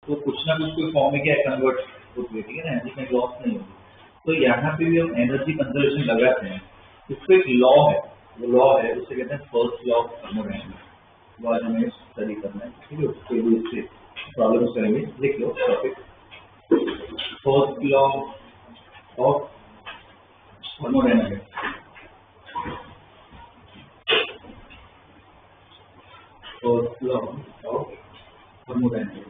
तो कुछ ना कुछ कोई फॉर्म में क्या कन्वर्ट होती है, ठीक है ना, एनर्जी में लॉस नहीं होगी। तो यहाँ पे भी हम एनर्जी कंजर्वेशन लगाते हैं, उसको एक लॉ है, वो लॉ है, उसे कहते हैं फर्स्ट लॉ ऑफ थर्मोडायनेमिक्स। वो आज हमें स्टडी करना है, ठीक है। उसके लिए इससे प्रॉब्लम करेंगे, लिख लो topic, first law of thermodynamics. First law of thermodynamics.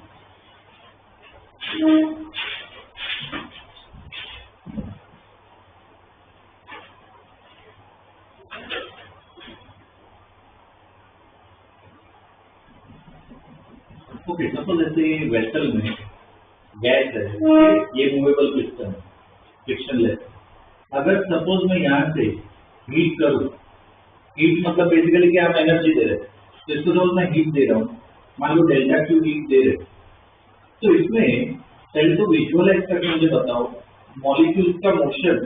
Okay, suppose जैसे वेसल में गैस है, ये मूवेबल पिस्टन, फ्रिक्शनलेस। अगर सपोज मैं यहाँ से हीट करूँ, हीट मतलब बेसिकली क्या, हम एनर्जी दे रहे हैं, तो इसको सपोज मैं हीट दे रहा हूँ, मान लो डेल्टा क्यू हीट दे रहे, तो इसमें पहले तो विजुअलाइज करके मुझे बताओ, मॉलिक्यूल्स का मोशन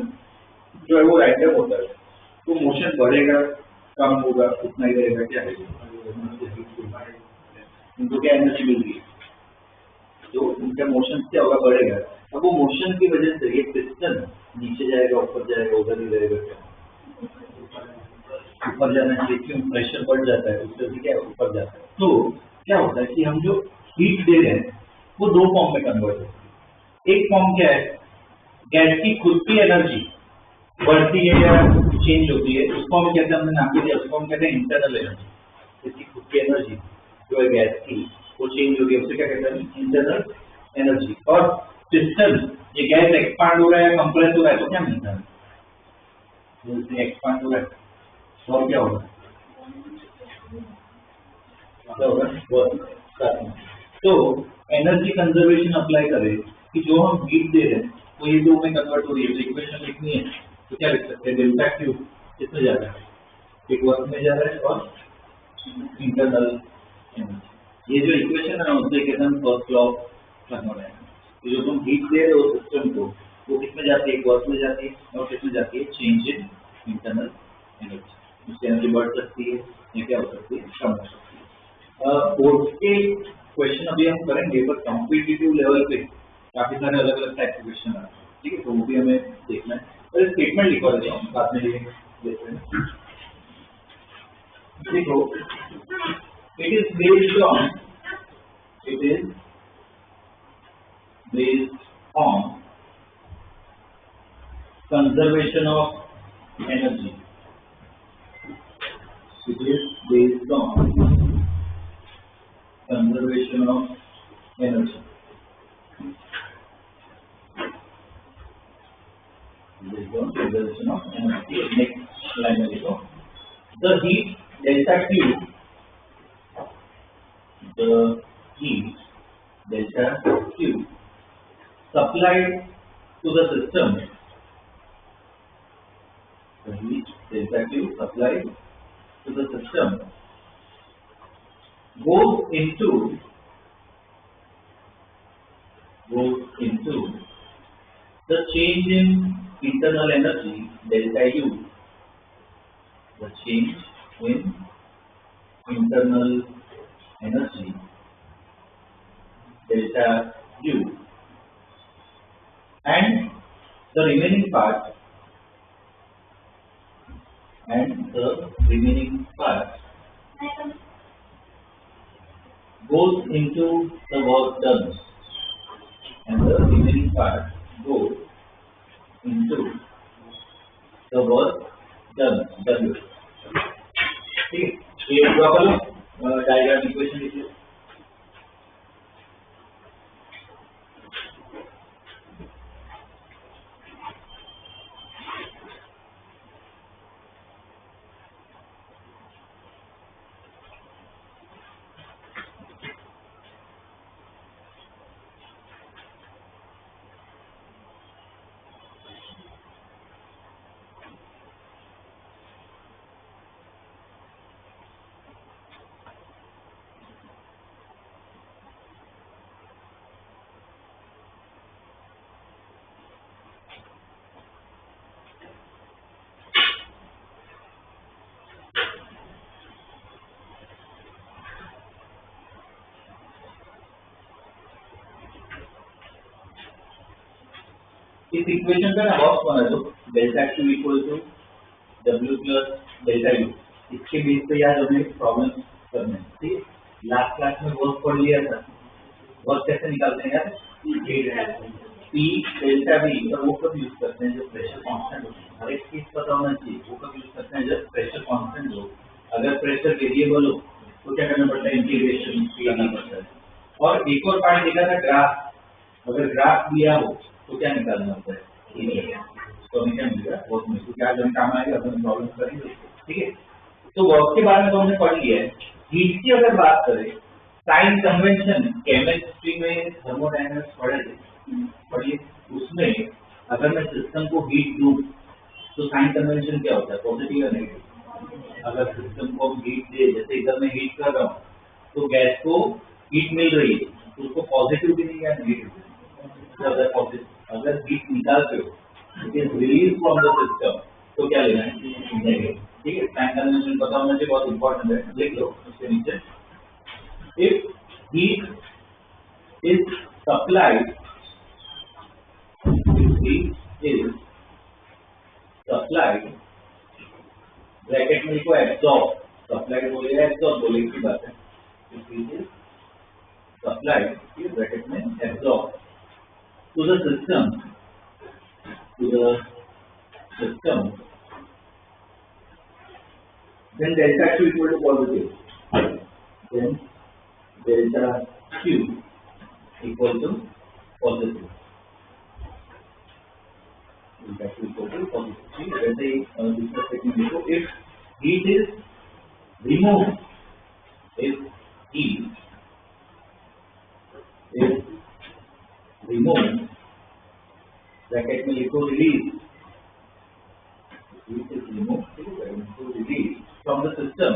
जो है वो रैंडम होता है, तो मोशन बढ़ेगा कम होगा उतना ही रहेगा, क्या है उनको क्या एनर्जी मिल रही है, तो उनका मोशन क्या होगा, बढ़ेगा। अब वो मोशन की वजह से ये पिस्टन नीचे जाएगा, ऊपर जाएगा, उधर ही रहेगा, क्या ऊपर जाना चाहिए, क्यों, प्रेशर बढ़ जाता है, उससे भी क्या ऊपर जाता है। तो क्या होता है कि हम जो हीट दे रहे हैं वो दो फॉर्म में कन्वर्ट होती है। एक फॉर्म क्या है, गैस की खुद की एनर्जी बढ़ती है या चेंज होती है, उसको हम कहते हैं, हमने नाम दिया, उसको हम कहते हैं इंटरनल एनर्जी। इसकी खुद की एनर्जी जो है गैस की, वो चेंज हो गई, उसे क्या कहते हैं, इंटरनल एनर्जी। और पिस्टन, ये गैस एक्सपांड हो रहा है, कंप्रेस हो रहा है, तो क्या मिलता है, एक्सपांड हो रहा है, और क्या होगा, क्या होगा, वर्क। तो एनर्जी कंजर्वेशन अप्लाई करें कि जो हम हीट दे रहे हैं वो ये दो में कन्वर्ट हो रही है, तो इक्वेशन लिखनी है, तो क्या लिख सकते हैं, डेल्टा क्यू किसमें जा रहा है, एक वर्क में जा रहा है और इंटरनल एनर्जी। ये जो इक्वेशन है उससे कहते हैं फर्स्ट लॉ ऑफ थर्मोडायनेमिक्स। जो तुम हीट दे रहे हो सिस्टम को, वो किसमें जाती है, एक वर्क में जाती है, और किसमें जाती है, चेंज इन इंटरनल एनर्जी। उसकी एनर्जी बढ़ सकती है या क्या हो सकती है, कम हो सकती है। कोर्स के क्वेश्चन अभी हम करेंगे, पर कॉम्पिटिटिव लेवल पे काफी सारे अलग अलग टाइप के क्वेश्चन आते हैं, ठीक है, तो वो भी हमें देखना है। और स्टेटमेंट लिखवा देता हूँ, बाद में देखते हैं। देखो, it is based on conservation of energy. It is based on conservation of energy. Based on conservation of energy. Next line में लिखो, the heat delta Q, the heat delta Q supplied to the system, the heat delta Q supplied to the system goes into the change in internal energy delta U, the change in internal energy delta U, and the remaining part goes into the work done, and the remaining part goes into the work done, W. ठीक है, ये draw कर लो diagram, equation लिख लो। इस equation का ना box बना दो, delta Q equal to W plus delta U. इसके बेस पे यार हमें प्रॉब्लम करना है, ठीक है। लास्ट क्लास में वर्क पढ़ लिया था, वर्क कैसे निकालते हैं यार, पी डेल्टा बी का वो कब यूज करते हैं जब प्रेशर कांस्टेंट हो। हर एक चीज पता होना चाहिए, वो कब यूज करते हैं जब प्रेशर कांस्टेंट हो। अगर प्रेशर वेरिएबल हो तो क्या करना पड़ता है, इंटीग्रेशन करना पड़ता है। और एक और पार्ट देखा था ग्राफ, अगर ग्राफ दिया हो तो क्या निकालना होता है, तो हमें क्या मिलेगा, बहुत मुश्किल, क्या जब काम आएगा अपन प्रॉब्लम करेंगे, ठीक है। तो वर्क के बारे में तो हमने पढ़ लिया है। हीट की अगर बात करें, साइन कन्वेंशन केमिस्ट्री में थर्मोडायनामिक्स पढ़िए, उसमें अगर मैं सिस्टम को हीट दूं तो साइन कन्वेंशन क्या होता है, पॉजिटिव या नेगेटिव। अगर सिस्टम को हीट दे, जैसे इधर मैं हीट कर रहा हूँ तो गैस को हीट मिल रही है, तो उसको पॉजिटिव भी नहीं या नेगेटिव भी। अगर पॉजिटिव, अगर हीट निकालते हो it is release from the system तो क्या लेना है, नेगेटिव, ठीक है। साइन कन्वेंशन पता होना चाहिए, बहुत इंपॉर्टेंट है, लिख लो उसके नीचे। If heat is supplied, heat is supplied, bracket में लिखो एब्सॉर्ब, सप्लाइड बोलेगा एब्सॉर्ब बोलेगी की बात है, heat is supplied, ब्रैकेट में absorb to the system, then delta Q equal to positive, then delta Q equal to positive, delta Q equal to positive। वैसे ही दूसरा सेकंड देखो, if heat is removed, if heat is removed, bracket में लिखो release, heat is removed, release from the system,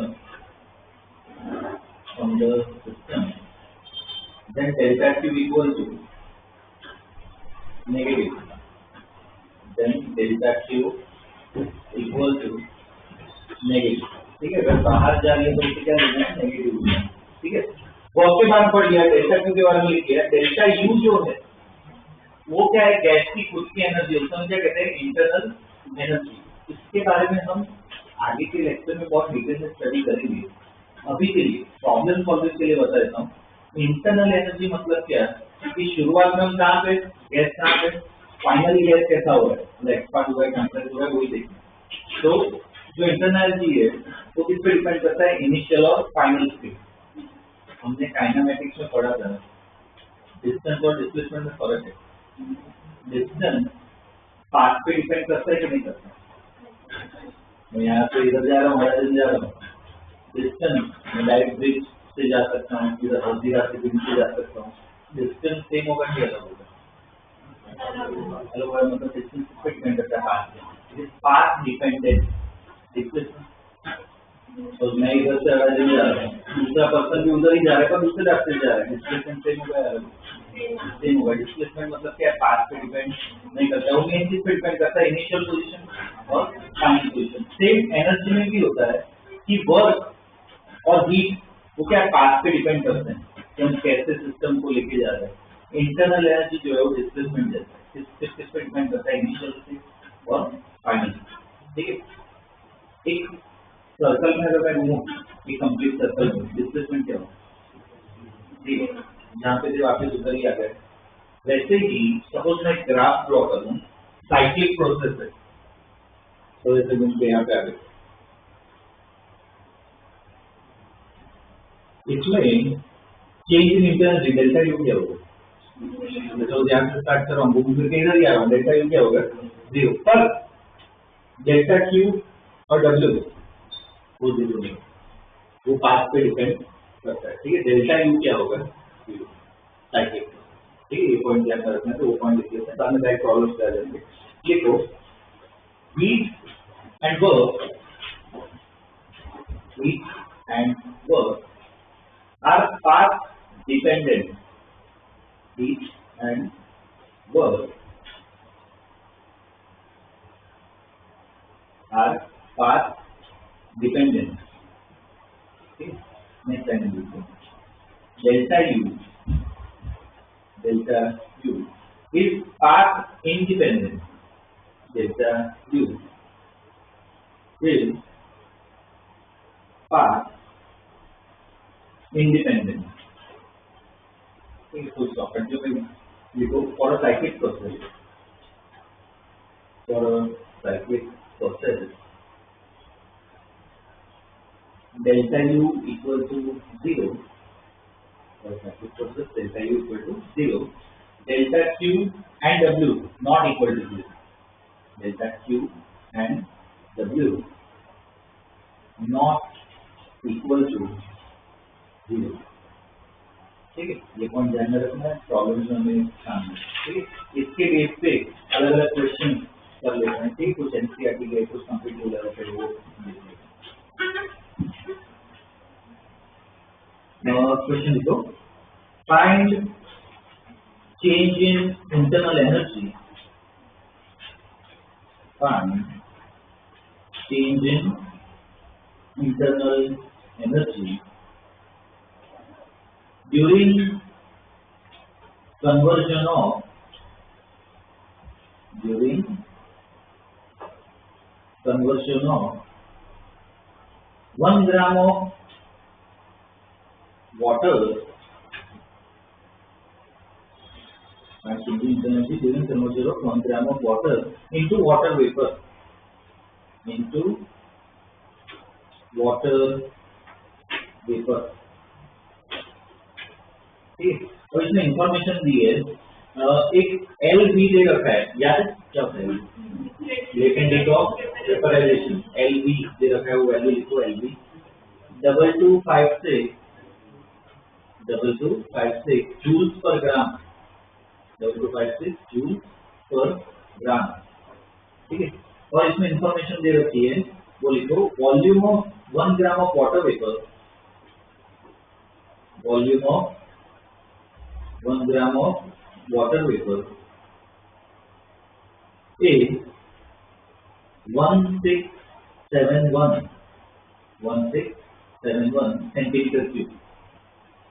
then delta Q equal to negative, then delta Q equal to negative, ठीक है। अगर बाहर जा रही है तो इसे क्या लेना है, नेगेटिव लेना है, ठीक है। वर्क के बारे में पढ़ लिया, डेल्टा क्यू के बारे में लिख लिया। डेल्टा यू जो है वो क्या है, गैस की खुद की एनर्जी, उसको हम क्या कहते हैं, इंटरनल एनर्जी। इसके बारे में हम आगे के लेक्चर में बहुत डिटेल में स्टडी करेंगे। अभी के लिए प्रॉब्लम सॉल्विंग के लिए बता देता हूँ, इंटरनल एनर्जी मतलब क्या है कि शुरुआत में हम कहाँ पे, गैस कहाँ पे, फाइनली गैस कैसा हो रहा है, एक्सपांड हुआ है, कंप्रेस हुआ है, वही देखिए। तो जो इंटरनल एनर्जी है वो किस पे डिपेंड करता है, इनिशियल और फाइनल स्पीड। हमने काइनेमेटिक्स में पढ़ा था, डिस्टेंस और डिस्प्लेसमेंट में फर्क है। डिस्टेंस पाथ पे डिपेंड करता है कि नहीं करता। मैं यहाँ से इधर जा रहा हूँ, इधर जा रहा हूँ, डिस्टेंस मैं डायरेक्ट ब्रिज से जा सकता हूँ, इधर हल्दीरा से ब्रिज से जा सकता हूँ, डिस्टेंस सेम होगा कि अलग होगा, अलग होगा। मतलब डिस्टेंस पे डिपेंड करता है पाथ पे, पाथ डिपेंडेंट डिस्प्लेसमेंट। और मैं इधर से इधर जा रहा हूँ, दूसरा पर्सन भी उधर ही जा रहा है पर दूसरे रास्ते से जा रहा है, डिस्प्लेसमेंट सेम होगा या अलग सेम होगा। डिस्प्लेसमेंट मतलब क्या, पाथ पे डिपेंड नहीं करता, वो मेन चीज पे डिपेंड करता है, इनिशियल पोजीशन और फाइनल पोजीशन। सेम एनर्जी में भी होता है कि वर्क और हीट वो क्या पाथ पे डिपेंड करते हैं कि हम कैसे सिस्टम को लेके जा रहे हैं। इंटरनल एनर्जी जो है वो डिस्प्लेसमेंट जैसा है, किस पे डिपेंड करता है, इनिशियल से और फाइनल, ठीक है। एक सर्कल में अगर मैं घूमूं, एक कंप्लीट सर्कल में डिस्प्लेसमेंट क्या होगा, ठीक है, जहाँ पे जो वापस उधर ही आ गए। वैसे ही सपोज मैं ग्राफ ड्रॉ करूं, साइक्लिक प्रोसेस है, तो जैसे घूम के यहाँ पे आ गए, इसमें change in internal delta U क्या होगा, तो ध्यान से स्टार्ट कर रहा हूँ, घूम फिर के इधर ही आ रहा हूँ, डेल्टा यू क्या होगा, 0। पर डेल्टा क्यू और डब्ल्यू वो 0 नहीं, वो पाथ पे डिपेंड करता है, ठीक है। डेल्टा यू क्या होगा, 0 साइक्लिक, ठीक है। ये पॉइंट ध्यान रखना है, तो वो पॉइंट लिख लेते हैं, बाद में डायरेक्ट प्रॉब्लम आ जाएंगे। लिखो heat and work our path dependent, heat and work are path dependent, okay। next line लिखो, delta u is path independent. Delta Q is path independent. Okay, full stop. We go for a cyclic process. For a cyclic process, delta U equal to 0. For cyclic process, delta U equal to 0. Delta Q and W not equal to 0. Delta Q and W not equal to 0. ठीक है, ये point ध्यान में रखना है, problems में सामने। ठीक है, इसके बेस पे अलग अलग क्वेश्चन कर लेते हैं। ठीक, कुछ एनसीईआरटी के, कुछ कॉम्पिटिटिव लेवल पे वो क्वेश्चन लिखो। Find change in internal energy. Find change in internal energy during conversion of 1 gram of water. Find change in internal energy during conversion of 1 gram of water into water vapor. ठीक, और इसमें information दी है। एक L भी दे रखा है, याद है क्या होता है? Latent rate of vaporization, L भी दे रखा है, वो वैल्यू लिखो एल भी। 2256 जूल्स पर ग्राम, 2256 जूल पर ग्राम। ठीक है, और इसमें इंफॉर्मेशन दे रखी है, वो लिखो volume of 1 gram of water vapour, volume of 1 gram of water vapor is 1671 centimeter cube,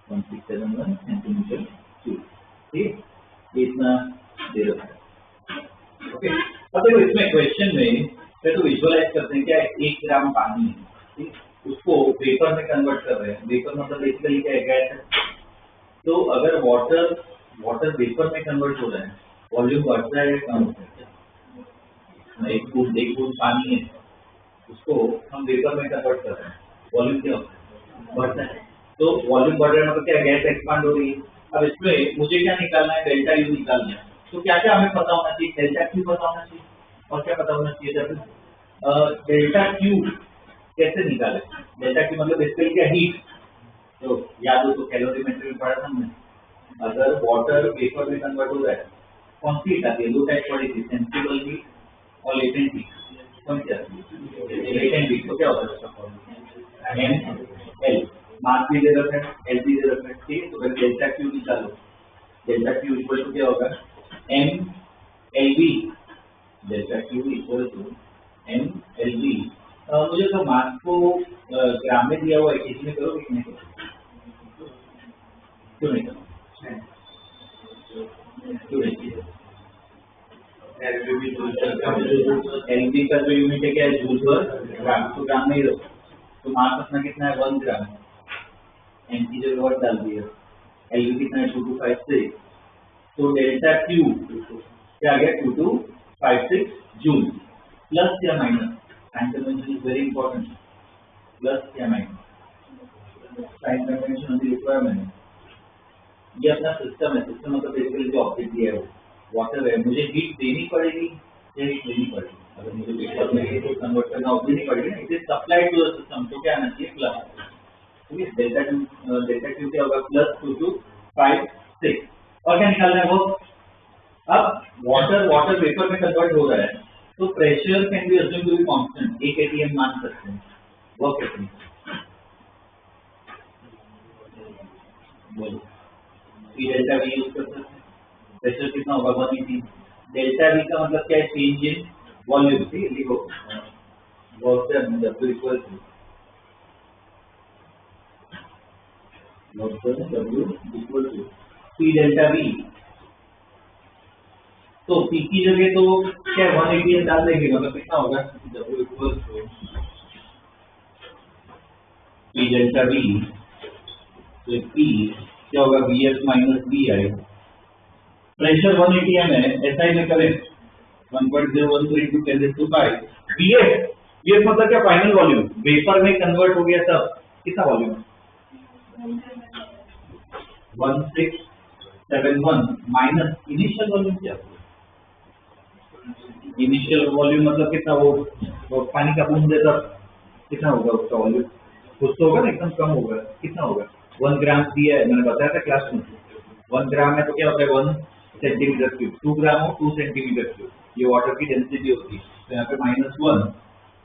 1671 centimeter cube। ठीक, इतना दे रखा है। ओके, अब देखो इसमें क्वेश्चन में तो विजुअलाइज करते हैं क्या 1 ग्राम पानी है, ठीक, उसको वेपर में कन्वर्ट कर रहे हैं। वेपर मतलब बेसिकली क्या है, गैस है। तो अगर वाटर वेपर में कन्वर्ट हो रहा है, वॉल्यूम बढ़ता है या कम होता है? एक बूंद पानी है, उसको हम वेपर में कन्वर्ट कर रहे हैं, वॉल्यूम क्या होता है? बढ़ता है। तो वॉल्यूम बढ़ रहा है मतलब क्या, गैस एक्सपांड हो रही है। अब इसमें मुझे क्या निकालना है, डेल्टा यू निकालना है। तो क्या क्या हमें पता होना चाहिए? डेल्टा क्यू पता होना चाहिए, और क्या पता होना चाहिए? डेल्टा क्यू कैसे निकाले? डेल्टा क्यू मतलब बेसिकली क्या, हीट। तो याद हो तो कैलोरीमेट्री में पढ़ा था हमने। अगर वाटर वेपर में कन्वर्ट हो रहा है, कौन सी हीट आती है? दो टाइप पढ़ी थी, सेंसिबल हीट और लेटेंट हीट। कौन सी आती है? Latent heat. तो क्या होता है उसका फॉर्मूला? एम एल, मास भी दे रखा है, एल भी दे रखा है। ठीक है, तो अगर डेल्टा क्यू निकालो, डेल्टा क्यू इक्वल टू क्या होगा? M L B. Delta Q equal to M L B. मुझे तो मास को ग्राम में दिया हुआ है, केजी में करोगे कि नहीं करोगे? क्यों नहीं करो? एलबी का जो यूनिट है क्या है? जूल पर ग्राम। तो ग्राम में ही रखो, तो मास अपना कितना है? 1 ग्राम। एम की जगह वर्ड डाल दिया, एलबी कितना है? 2256। तो डेल्टा क्यू क्या आ गया? 2256 जूल। प्लस या minus? Sign convention is very important. Plus या minus? Sign convention on the requirement. ये अपना सिस्टम है, सिस्टम मतलब बेसिकली जो ऑब्जेक्ट दिया है वो वाटर है। मुझे हीट देनी पड़ेगी या हीट देनी पड़ेगी? अगर मुझे वेपर में हीट कन्वर्ट करना हो, देनी पड़ेगी ना। It is supplied to the system, तो क्या आना चाहिए? प्लस। ठीक है, डेल्टा क्यू क्या होगा? प्लस 2256। और क्या निकालना है वो? अब वाटर वेपर में कन्वर्ट हो रहा है, तो pressure can be assume to be constant, 1 atm मान सकते हैं। वर्क कितनी? बोलो। डेल्टा वी यूज कर सकते हैं। प्रेशर कितना होगा? 180। डेल्टा वी का मतलब क्या है? Change in volume. ठीक है, लिखो work done W equal to work done W equal to P delta V तो P की जगह तो क्या 180 डाल देंगे, मतलब कितना होगा W equals to P delta V, तो P क्या होगा VS माइनस V आएगा। प्रेशर 180 है, SI में करें 1.013 into 10⁵ VS मतलब क्या फाइनल वॉल्यूम, वेपर में कन्वर्ट हो गया तब कितना वॉल्यूम 1671 माइनस इनिशियल वॉल्यूम क्या होगा, इनिशियल वॉल्यूम मतलब कितना, वो पानी का बूंद है तब कितना होगा उसका वॉल्यूम, कुछ तो होगा ना, एकदम कम होगा, कितना होगा 1 ग्राम दिया है, मैंने बताया था क्लास में 1 ग्राम है तो क्या होता है 1 सेंटीमीटर क्यूब, 2 ग्राम हो 2 सेंटीमीटर क्यूब, ये वाटर की डेंसिटी होती है। तो यहाँ पे -1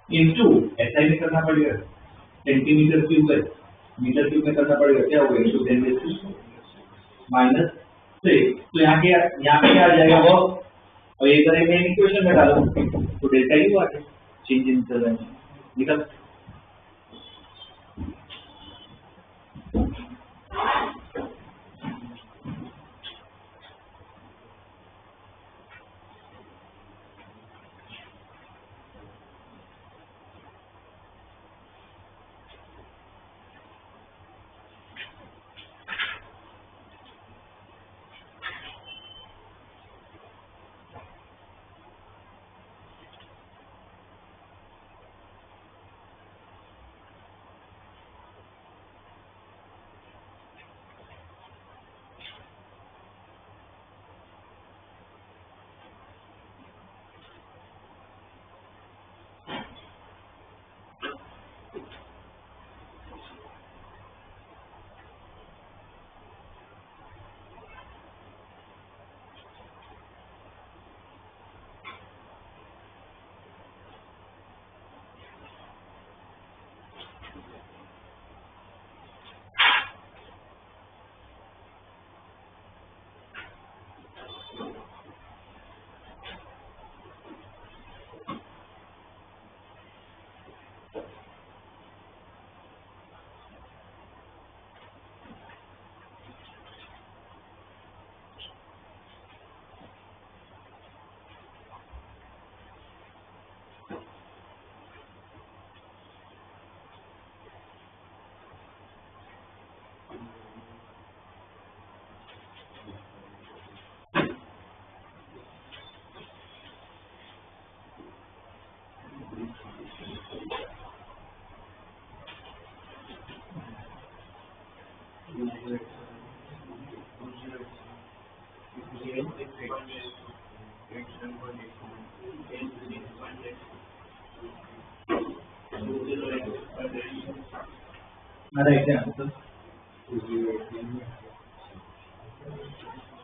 इंटू SI में करना पड़ेगा, सेंटीमीटर क्यूब है, मीटर क्यूब में करना पड़ेगा, क्या होगा इंटू 10⁻⁻⁶ तो यहाँ पे आ जाएगा वो, और ये करेंगे इक्वेशन में डालो तो डेल्टा यू आ गया, चेंज इन इंटरवेंशन निकल।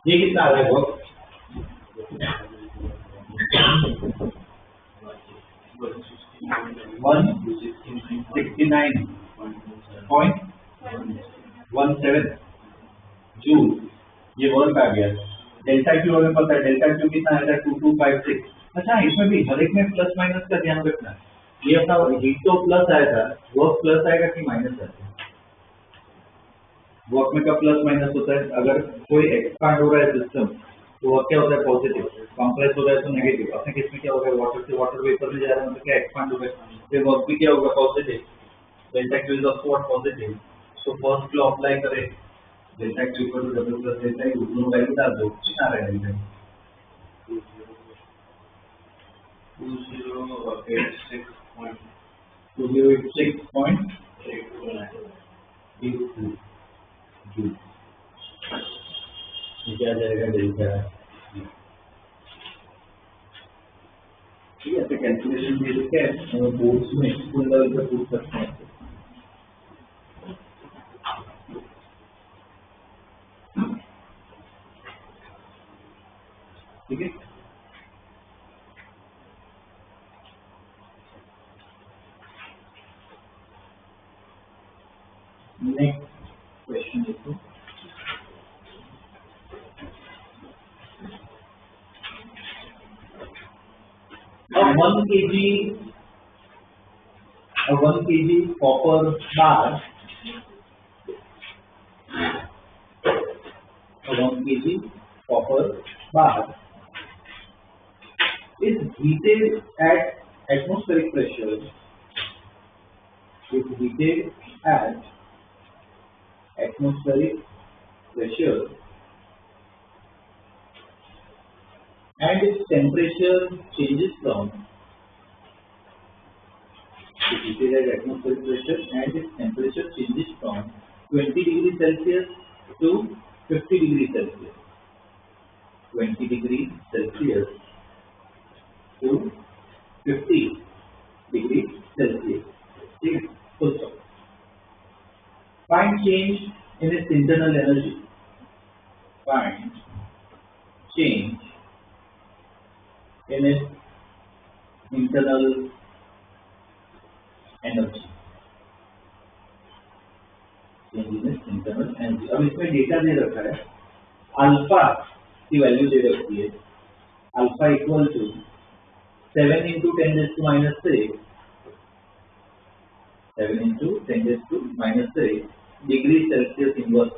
ये कितना आ रहा है वो 169.17 जूल, ये वर्क आ गया। डेल्टा क्यू हमें पता है, डेल्टा क्यू कितना आएगा 2256। अच्छा इसमें भी हर एक में प्लस माइनस का ध्यान रखना, ये अपना हीट तो प्लस आया था, वर्क प्लस आएगा कि माइनस आएगा, वर्क में का प्लस माइनस होता है, अगर कोई एक्सपांड हो रहा है सिस्टम तो वर्क क्या होता है पॉजिटिव, कंप्रेस हो रहा है तो नेगेटिव, अपने केस में क्या होगा वाटर से वाटर वेपर में जा रहा है तो क्या एक्सपांड होगा, फिर वर्क भी क्या होगा positive, delta Q is also what positive, so first law apply करें, delta Q equal to W plus delta U, दोनों वैल्यू डाल दो, कितना आ रहा है 2086.82 जूल, क्या जाएगा डेल्टा, ठीक है, तो कैलकुलेशन दे देते हैं बोर्ड्स में स्कूल लेवल पर पूछ सकते हैं। ठीक है, नेक्स्ट क्वेश्चन देखो, a 1 kg copper bar, a 1 kg copper bar is heated at atmospheric pressure, is heated at atmospheric pressure and its temperature changes from, is heated at atmospheric pressure and its temperature changes from 20 degrees Celsius to 50 degrees Celsius. 20 degrees Celsius to 50 degrees Celsius. ठीक है, full stop. Find change in its internal energy. Find change in its internal energy. Change in its internal energy. अब इसमें data दे रखा है, alpha की value दे रखी है, alpha equal to 7 into 10 raised to minus 3, 7 into 10 raised to minus 3 degree Celsius inverse,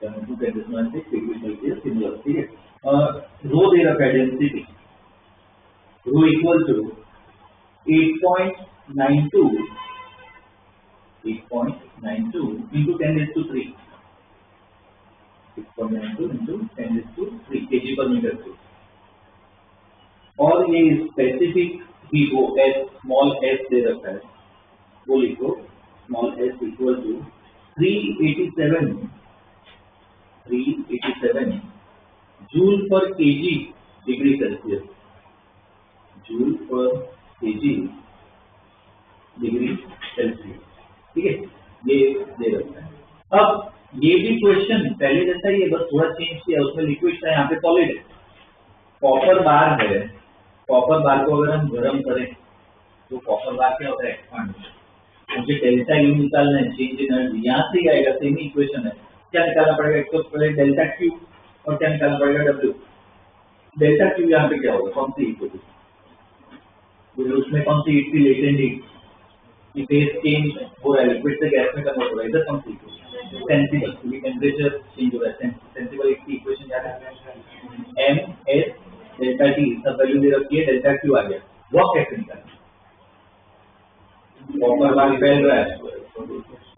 7 into 10 raised to minus 6 degree Celsius inverse. ठीक है, रो दे रखा है density, rho equal to 8.92 into 10 raised to 3, 6.92 into 10 raised to 3 kg per meter cube. और ये specific ही वो S small S दे रखा है, वो लिखो small S equal to 387 joule per KG degree Celsius, joule per KG degree Celsius. ठीक है, ये दे रखा है. अब ये भी क्वेश्चन पहले जैसा ही है, बस थोड़ा चेंज किया, उसमें लिक्विड था, यहाँ पे सॉलिड है. कॉपर बार है, कॉपर बार को अगर हम गर्म करें तो कॉपर बार क्या होता है, एक्सपांड. मुझे डेल्टा यू निकालना है, चेंज इन एनर्जी, यहाँ से ही आएगा, सेम ही इक्वेशन है. क्या निकालना पड़ेगा, एक तो पहले डेल्टा क्यू और क्या निकालना पड़ेगा डब्ल्यू. डेल्टा क्यू यहाँ पे क्या होगा, कौन सी हीट होगी, उसमें कौन सी हीट थी, लेटेंट हीट की फेज चेंज हो रहा है, लिक्विड से गैस में कन्वर्ट हो रहा है, इधर कौन सी सेंसिबल, क्योंकि टेम्परेचर चेंज हो रहा है. सेंसिबल हीट की इक्वेशन क्या है, एम एस डेल्टा टी, सब वैल्यू दे रखी है, डेल्टा क्यू आ गया. वह कैसे निकालना, कॉपर बार फैल रहा है,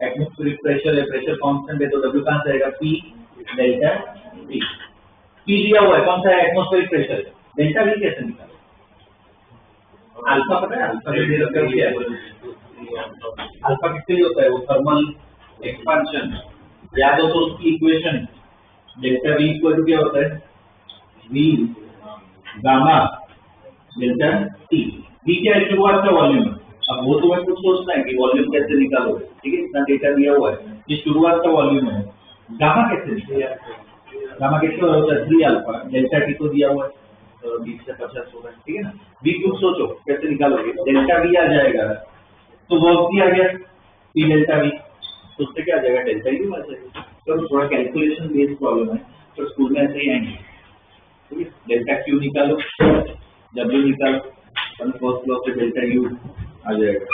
एटमॉस्फेरिक प्रेशर है, प्रेशर कांस्टेंट है, तो डब्ल्यू कहां से आएगा, पी डेल्टा टी. पी दिया हुआ है, कौन सा है, एटमॉस्फेरिक प्रेशर. डेल्टा वी कैसे निकालें, अल्फा पता है, अल्फा जो दे रखा है क्या है, अल्फा किसके लिए होता है, वो थर्मल एक्सपांशन. याद हो तो उसकी equation delta V equal to क्या होता है, V gamma delta T. V क्या है, शुरुआत का वॉल्यूम है. अब वो तो मैं कुछ सोचना है कि वॉल्यूम कैसे निकालो, ठीक है, इतना डेटा दिया हुआ है, ये शुरुआत का वॉल्यूम है. गामा कैसे निकालें, गामा किसके होता है, 3 अल्फा, डेल्टा टी तो दिया हुआ है 20 से 50 होगा, ठीक है ना. वी कुछ सोचो कैसे निकालोगे, डेल्टा वी आ जाएगा, तो वर्क भी आ गया पी डेल्टा वी, तो उससे क्या आ जाएगा, डेल्टा यू आ जाएगा. तो थोड़ा कैलकुलेशन बेस्ड प्रॉब्लम है, तो स्कूल में ऐसे ही आएंगे. ठीक है, डेल्टा क्यू निकालो, डब्ल्यू निकालो, फर्स्ट लॉ से डेल्टा यू आ जाएगा.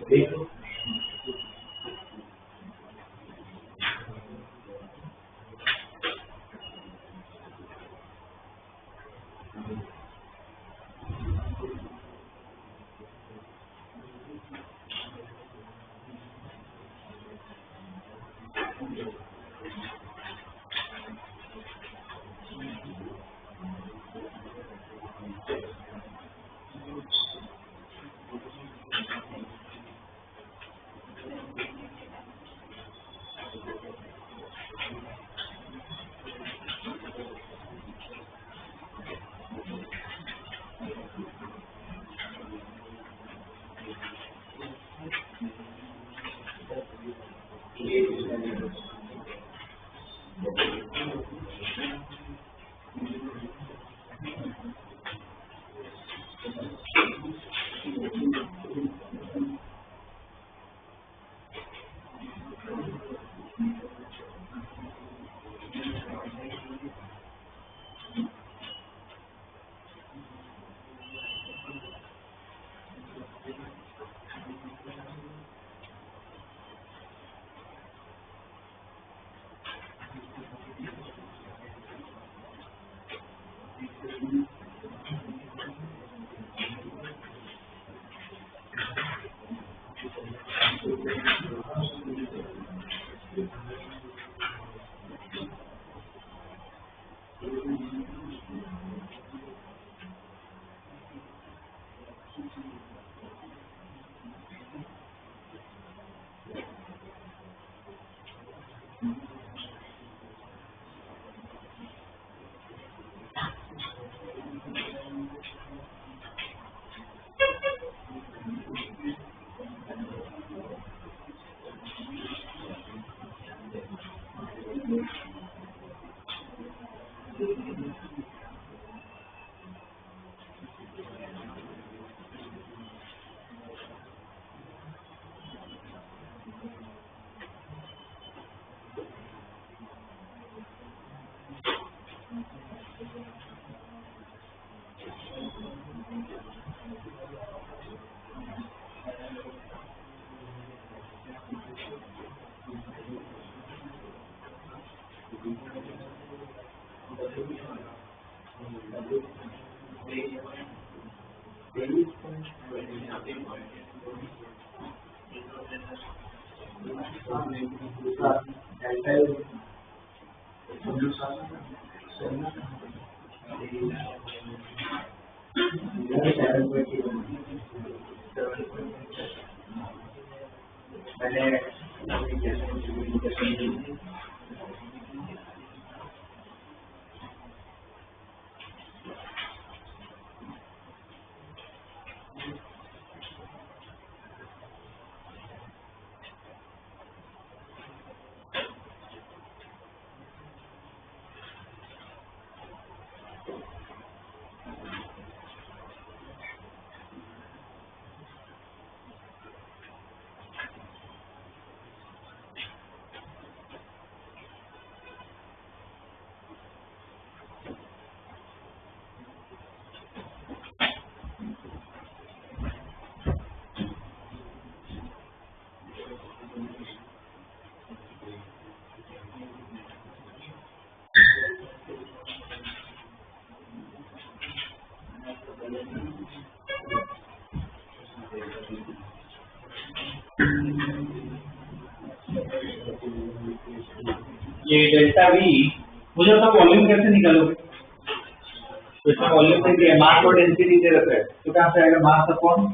देखो ये डेल्टा वी मुझे तो वॉल्यूम कैसे निकालोगे? तो इसमें वॉल्यूम दे दिया, मास और डेंसिटी दे रखा है, तो कहाँ से आएगा? Mass upon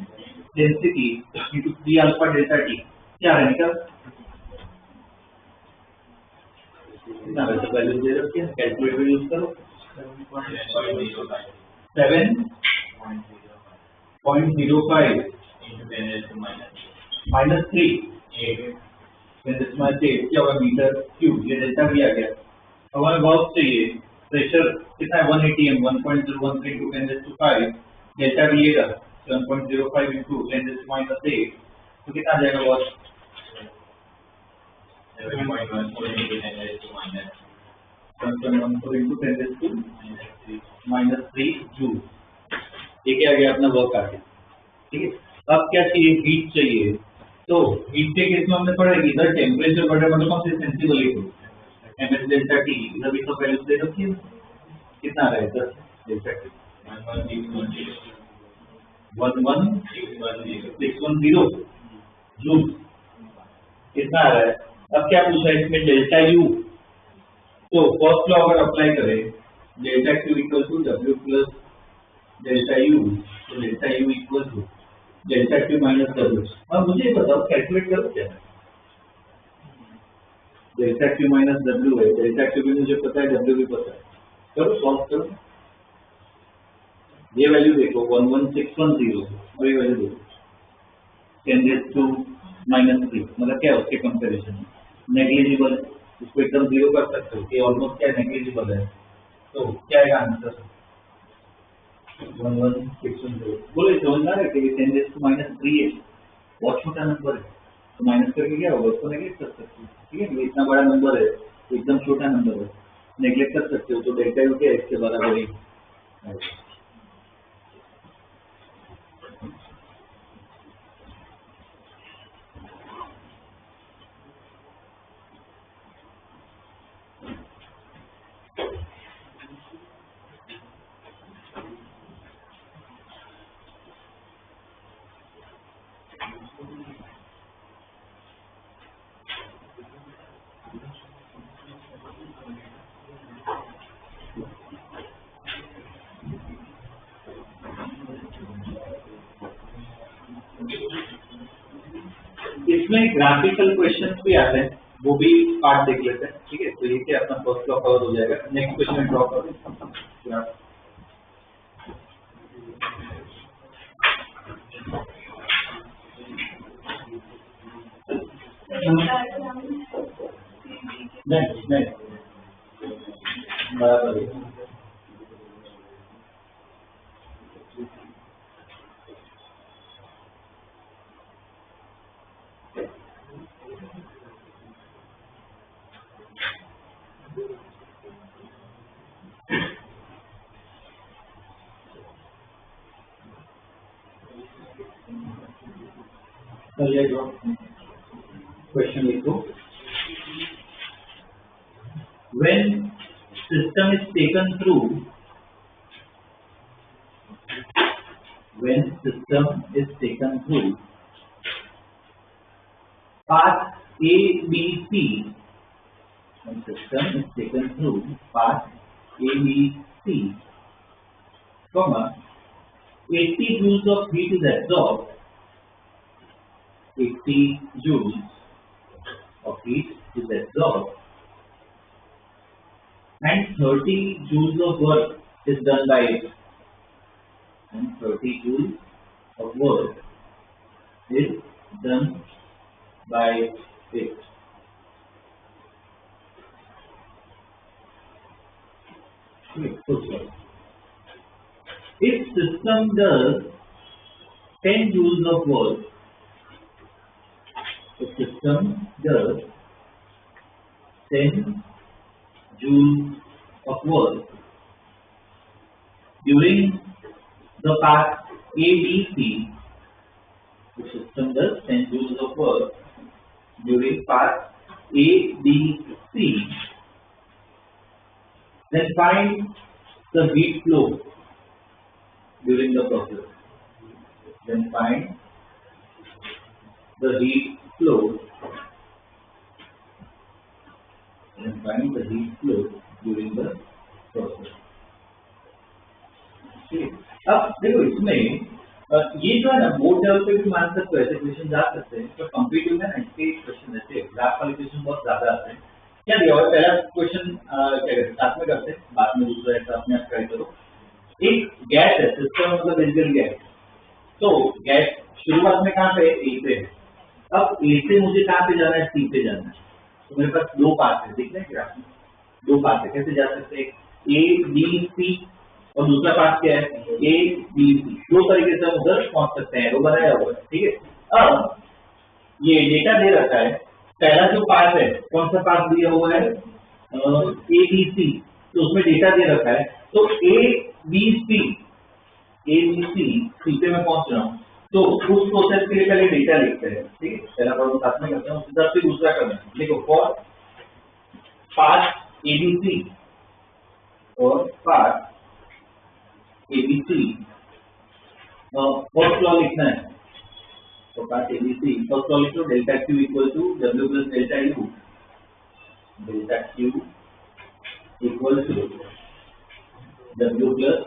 density into P alpha delta T. क्या है निकल? इतना वैसे वैल्यू दे रखी है, कैलकुलेटर यूज करो। 7.05 माइनस 3 क्या होगा? Metre cube. ये डेल्टा भी आ गया। अब हमें वर्क चाहिए, प्रेशर कितना है? 180 m, 1.013 into 10⁵ डेल्टा भी येगा 7.05 into 10⁻⁸, तो कितना आ जाएगा वर्क? 7.14 into 10⁻³ joule. ये क्या आ गया अपना वर्क आ गया। ठीक है, अब क्या चाहिए? हीट चाहिए। तो हीट के केस में हमने पढ़ा कि इधर टेम्परेचर बढ़े मतलब कौन सी sensible heat ms delta T, इधर भी तो वैल्यू दे रखी है। कितना आ रहा है इधर? Delta T 11610 joule. कितना आ रहा है? अब क्या पूछा है इसमें? Delta U. तो फर्स्ट लॉ अगर अप्लाई करें, delta Q equal to W plus delta U, तो delta U equal to delta Q minus W. अब मुझे बताओ, कैलकुलेट करो क्या है? डेल्टा क्यू माइनस डब्ल्यू है, डेल्टा क्यू भी मुझे पता है, डब्ल्यू भी पता है। करो, सॉल्व करो। ये वैल्यू देखो 11610 और ये वैल्यू देखो 10⁻⁻3, मतलब क्या है उसके कंपैरिजन में? नेग्लिजिबल है, इसको एकदम जीरो कर सकते हो, ये ऑलमोस्ट क्या नेग्लिजिबल है। तो क्या है आंसर? 11610। बोले समझना है कि 10⁻³ है, बहुत छोटा नंबर है, तो माइनस करके क्या होगा? उसको नेग्लेक्ट कर सकते हो। ठीक है, इतना बड़ा नंबर है, एकदम छोटा नंबर है, नेग्लेक्ट कर सकते हो। तो डेल्टा यू क्या है? इसके बराबर ही। इसमें ग्राफिकल क्वेश्चंस भी आते हैं, वो भी पार्ट देख लेते हैं, ठीक है। तो ये क्या अपना फर्स्ट ब्लॉक कवर हो जाएगा। नेक्स्ट क्वेश्चन ड्रॉ करो। नहीं बराबर है। चलिए जो क्वेश्चन लिखो। When system is taken through path A, B, C, when system is taken through path A, B, C, 80 joules of heat is absorbed, 80 joules of heat is absorbed, and 30 joules of work is done by it. And 30 joules of work is done by it. If system does 10 joules of work, the system does 10 joules of work during the path ABC. The system does 10 joules of work during path ABC. Then find the heat flow during the process. Then find the heat flow. And find the heat flow during the process. अब देखो इसमें ये जो है ना board level पे भी मान सकते हो, ऐसे क्वेश्चन जा सकते हैं। तो कम्पिटिटिव में ना इसके क्वेश्चन ऐसे ग्राफ वाले क्वेश्चन बहुत ज्यादा आते हैं। क्या दिया हुआ पहला क्वेश्चन क्या करते साथ में करते हैं, बाद में दूसरा ऐसा अपने आप ट्राई करो। एक गैस है, सिस्टम मतलब बेसिकली गैस। तो गैस शुरुआत में कहाँ पे ए पे है। अब ए से मुझे कहाँ पे जाना है, सी पे जाना है। तो मेरे पास दो पाथ है, दिख रहे हैं ग्राफ में दो पाथ है। कैसे जा सकते हैं, ए बी सी और दूसरा पाथ क्या है ए बी सी। दो तरीके से हम उधर पहुंच सकते हैं, वो बनाया हुआ है, ठीक है। अब ये डेटा दे रखा है, पहला जो पाथ है कौन सा पाथ दिया हुआ है ए बी सी, तो उसमें डेटा दे रखा है। तो ए बी सी सी पे मैं पहुंच रहा हूँ, तो उस प्रोसेस के लिए पहले डेटा लिखते हैं, ठीक है। पहला प्रॉब्लम साथ में करते हैं, उस हिसाब से दूसरा करना है। देखो फॉर पाथ एबीसी और पाथ एबीसी फर्स्ट लॉ लिखना है। तो पाथ एबीसी फर्स्ट लॉ लिखो, delta Q equal to W plus delta U. Delta Q equal to W plus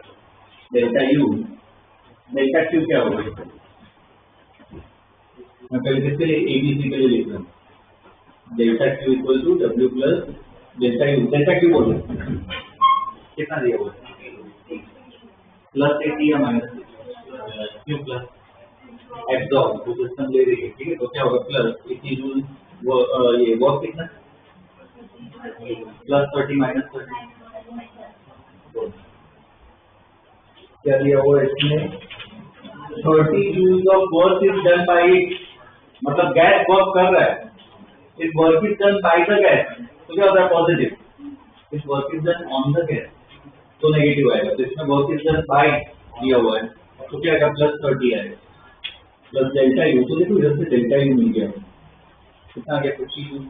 delta U. Delta Q क्या होगा, मैं पहले किसके लिए एबीसी के लिए लिख रहा हूँ। Delta Q equal to W plus delta U. Delta Q बोलो कितना दिया हुआ है, प्लस 80 या माइनस क्यू प्लस एब्जॉर्ब जो सिस्टम ले रही है, ठीक है। तो क्या होगा प्लस 80 जूल, ये वर्क कितना प्लस 30 माइनस 30 क्या दिया हुआ है इसमें 30 joules of work is done by it. मतलब गैस वर्क कर रहा है, if work is done by the gas तो क्या होता है positive, if work is done on the gas तो नेगेटिव आएगा। तो इसमें वर्क इज डन बाय दिया हुआ है तो क्या आएगा प्लस 30 आएगा प्लस डेल्टा यू। तो देखो इधर से डेल्टा यू मिल गया, कितना आ गया 50 जूल।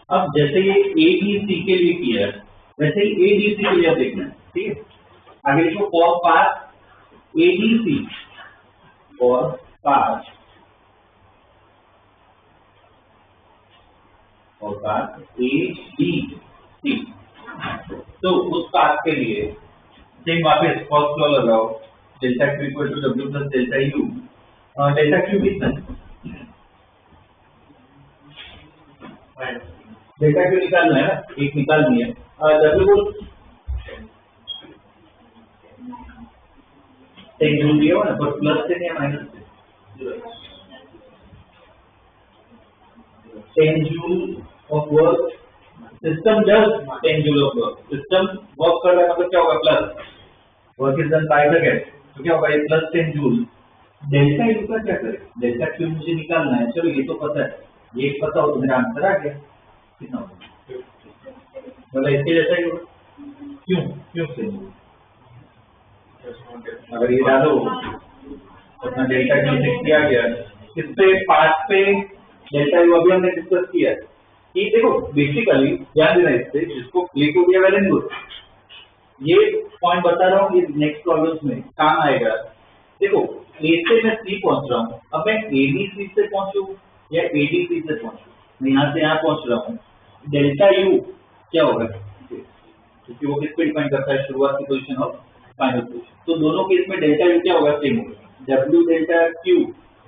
अब जैसे ये ए बी सी के लिए किया है, वैसे ही ए बी सी के लिए देखना है, ठीक है। आगे देखो for path A B C, for path और पाथ ए बी सी। तो उस पाथ के लिए सेम वापस फर्स्ट लॉ लगाओ, delta Q equal to W plus delta U. Delta Q कितना है? डेल्टा क्यू निकालना है ना, एक निकालनी है। डब्ल्यू को 10 जूल दिया हुआ ना, पर प्लस 10 या minus 10 joule of work. System does 10 joule of work. System work कर रहा है मतलब क्या होगा? Plus work is done by the gate, तो क्या होगा? ये प्लस 10 जूल। डेल्टा यू का क्या करें? डेल्टा क्यू मुझे निकालना है। चलो ये तो पता है, ये पता हो तो मेरा आंसर आ गया। कितना होगा? मतलब इसके जैसा ही होगा। क्यों क्यों से? अगर ये डालो अपना डेल्टा क्यू 60 आ गया। इस पे 5 पे डेल्टा यू अभी हमने डिस्कस किया कि देखो बेसिकली ध्यान देना, इससे जिसको क्लिक हो गया वेल एंड गुड। ये पॉइंट बता रहा हूँ, ये नेक्स्ट प्रॉब्लम्स में काम आएगा। देखो ए से मैं सी पहुंच रहा हूँ, अब मैं एबीसी से पहुंचू या एडीसी से पहुंचू, मैं यहाँ से यहाँ पहुंच रहा हूँ। डेल्टा यू क्या होगा? क्योंकि वो किस पे डिपेंड करता है? शुरुआत की पोजीशन और फाइनल पोजीशन। तो दोनों केस में डेल्टा यू क्या होगा? सेम होगा। डब्ल्यू डेल्टा क्यू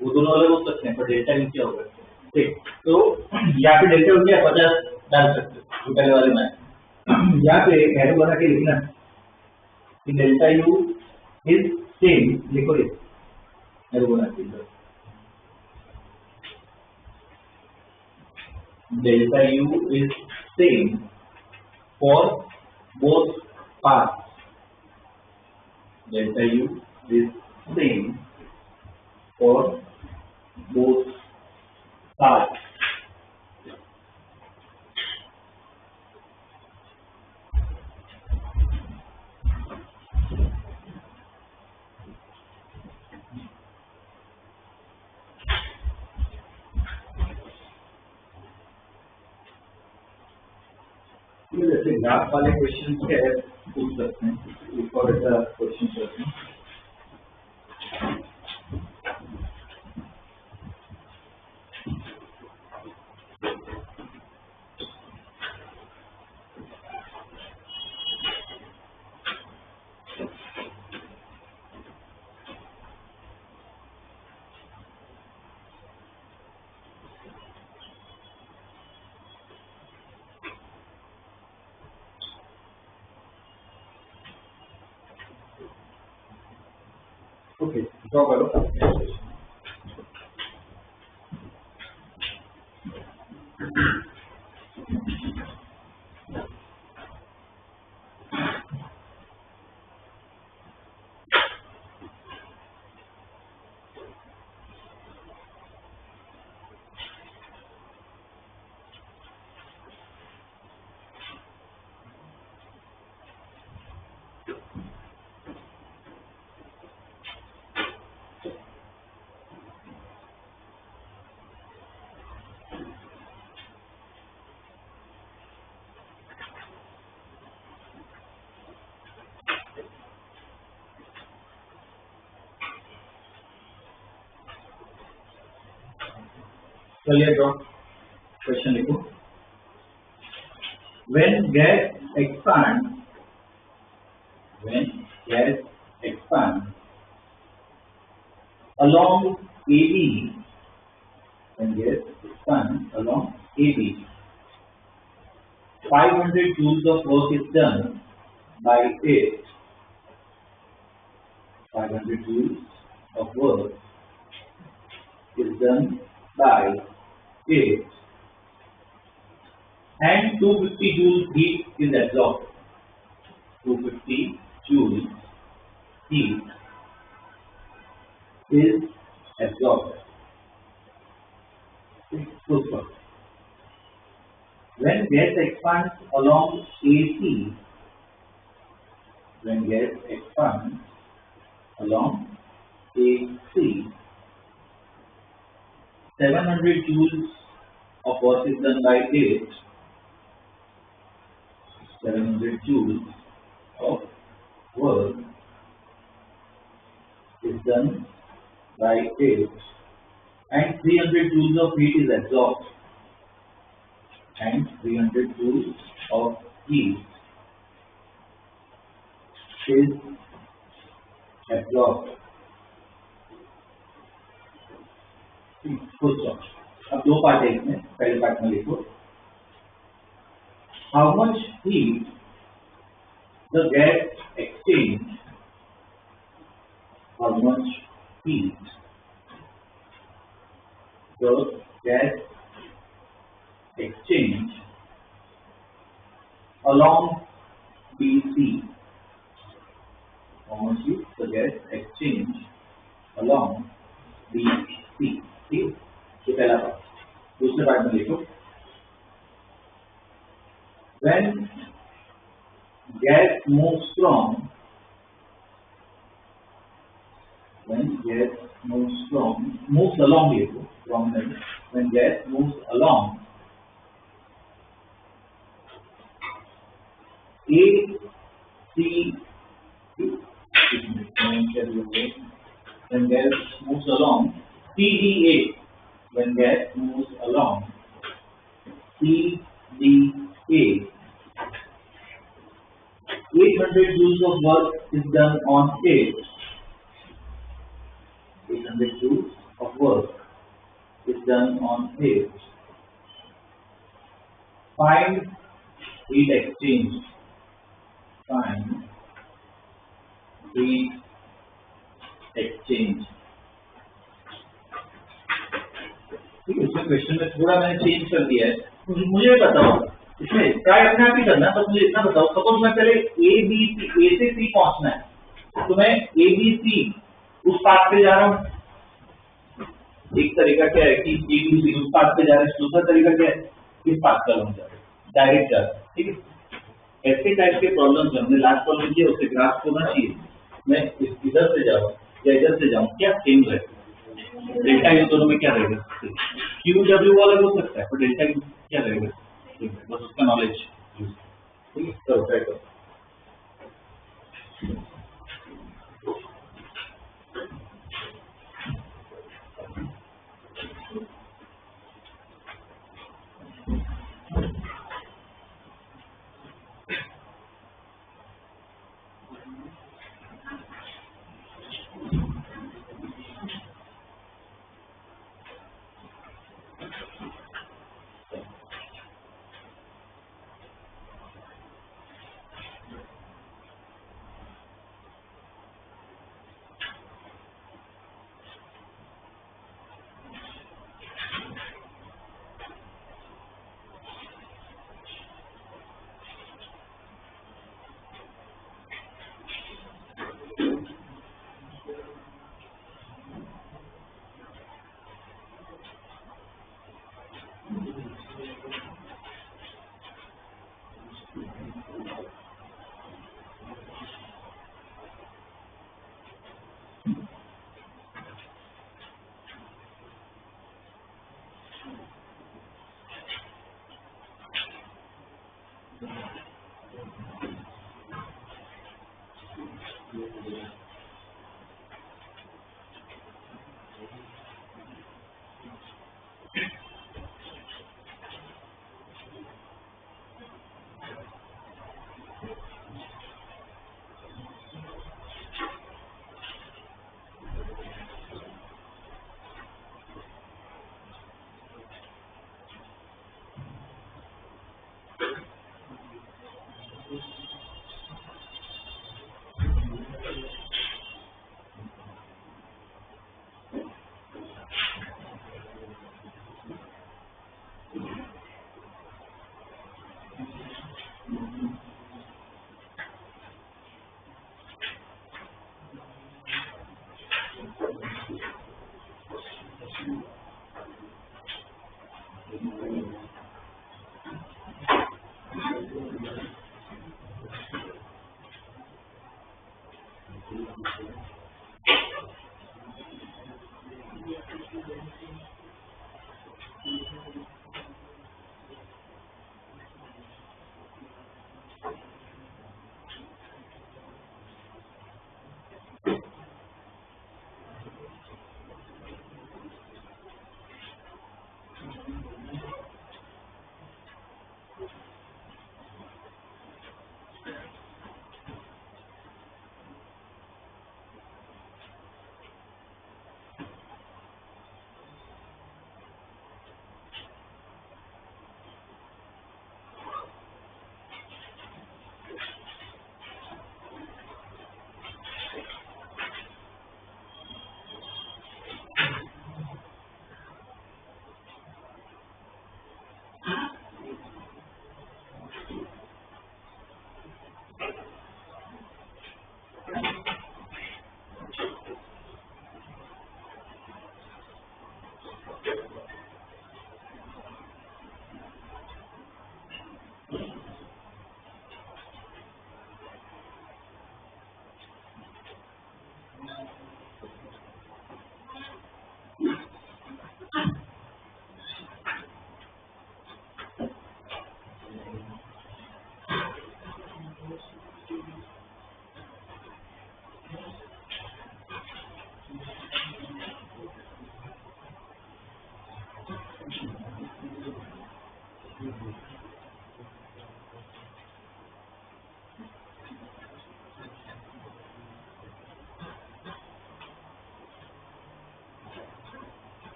वो दोनों अलग हो सकते हैं, पर डेल्टा यू क्या होगा? ठीक। तो यहाँ पे डेल्टा यू क्या 50 डाल सकते हो जो पहले वाले में। यहाँ पे एरो बना के लिखना कि डेल्टा यू इज सेम, लिखो एरो बना के delta U is same for both paths. Delta U is same for both paths. जैसे ग्राफ वाले क्वेश्चन के पूछ सकते हैं, एक और ऐसा क्वेश्चन करते हैं। ओके, ड्रॉ करो। चलिए ड्रॉ क्वेश्चन लिखो। When gas expands along AB, when gas expands along AB, 500 joules of work is done by it. 500 joules of work is done by it, and 250 joules heat is absorbed. 250 joules heat is absorbed. When gas expands along AC, when gas expands along AC, 700 joules of work is done by it. 700 joules of work is done by it, and 300 joules of heat is absorbed. and 300 joules of heat is absorbed. Full stop. अब दो part है इसमें. पहले part में लिखो how much heat the gas exchange, how much heat the gas exchange along BC, how much heat the gas exchange along BC. ठीक, ये पहला पार्ट. दूसरे पार्ट में लिखो when gas moves along here from when gas moves along A C when gas moves along CDA, when gas moves along CDA, 800 joules of work is done on A. 800 joules of work is done on A. Find heat exchange. Find heat exchange. ठीक है, इसमें question में थोड़ा मैंने change कर दिया है. मुझे बताओ इसमें ट्राई अपने आप ही करना. बस मुझे इतना बताओ, सपोज मैं पहले ए से सी पहुंचना है, तो मैं ए बी सी उस पाथ पे जा रहा हूँ. एक तरीका क्या है कि ए बी सी उस पाथ पे जा रहे हैं. दूसरा तरीका क्या है, इस पाथ पे हम जा रहे हैं, डायरेक्ट जा रहे हैं. ठीक है, ऐसे टाइप के प्रॉब्लम जो हमने लास्ट प्रॉब्लम किया उससे ग्राफ होना चाहिए. मैं इधर से जाऊँ या इधर से जाऊँ, क्या सेम रहेगा. डेल्टा यू दोनों में क्या रहेगा, क्यू डब्ल्यू वाला हो सकता है, पर डेल्टा यू क्या रहेगा, बस उसका नॉलेज. ठीक है, तो ट्राई करो.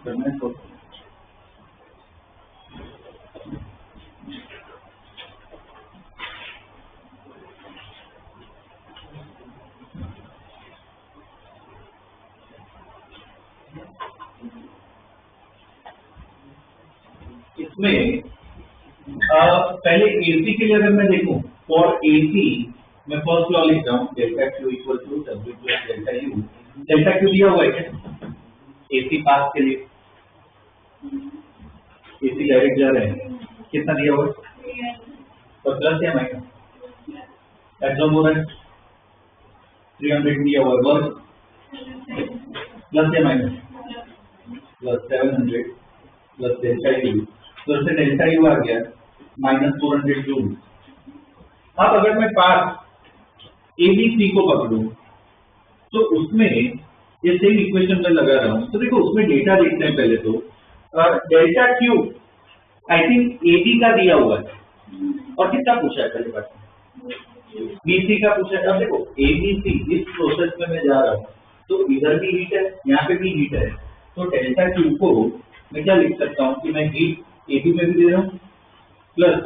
करना है तो इसमें पहले एसी के लिए अगर मैं देखूं, फॉर एसी मैं फर्स्ट लॉ लिख रहा हूँ, delta Q equal to W plus delta U. Delta Q दिया हुआ है क्या एसी पास के लिए? एसी डायरेक्ट जा रहे हैं, कितना दिया हुआ है? तो प्लस या माइनस? एब्जॉर्ब हो रहा है 300 दिया हुआ है, वर्क प्लस या minus? Plus 700 plus delta U, तो इससे डेल्टा यू आ गया -400 जूल। अब अगर मैं पास एबीसी को पकड़ूं तो उसमें ये सेम इक्वेशन में लगा रहा हूं, तो देखो उसमें डेटा देखते हैं पहले तो। Delta Q I think AB का दिया हुआ है, और कितना पूछा है पहले बात? बीसी का पूछा है। अब देखो एबीसी इस प्रोसेस में मैं जा रहा हूँ, तो इधर भी हीट है, यहाँ पे भी हीट है, तो डेल्टा क्यू को मैं क्या लिख सकता हूँ कि मैं हीट एबी में भी दे रहा हूँ प्लस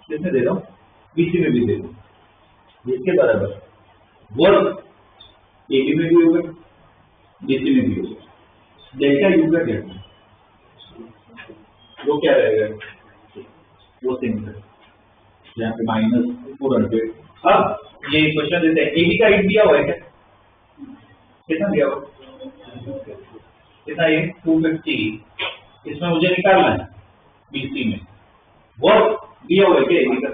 किसमें दे रहा हूँ, बीसी में भी दे रहा हूँ, जिसके बराबर वर्क एबी में भी होगा बीसी में भी होगा। डेल्टा यू का क्या, वो क्या रहेगा? वो सेम है, यहाँ पे -400। अब ये क्वेश्चन देते हैं, एबी का हीट दिया हुआ है क्या? कितना दिया हुआ? कितना? ये 250, इसमें मुझे निकालना है बीसी में। वर्क दिया हुआ है क्या एबी का?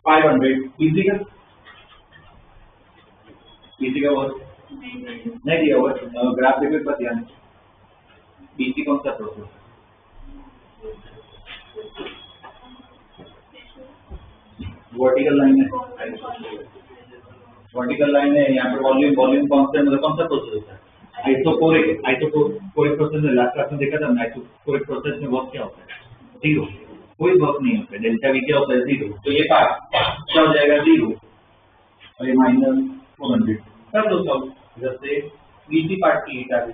500। बीसी का? बीसी का वर्क नहीं दिया हुआ, ग्राफ पेपर पर ध्यान। बीसी कौन सा प्रोसेस? वर्टिकल लाइन है, वर्टिकल लाइन है, यहाँ पे वॉल्यूम कांस्टेंट, मतलब कौन सा प्रोसेस होता है? आइसोकोरिक प्रोसेस में लास्ट क्लास में देखा था ना, आइसोकोरिक प्रोसेस में वर्क क्या होता है? जीरो, कोई वर्क नहीं होता है। डेल्टा वी क्या होता है? जीरो। तो ये पार्ट क्या हो जाएगा? जीरो, और ये -400 कर दो सब, इधर से बीसी पार्ट की हीट आ गई।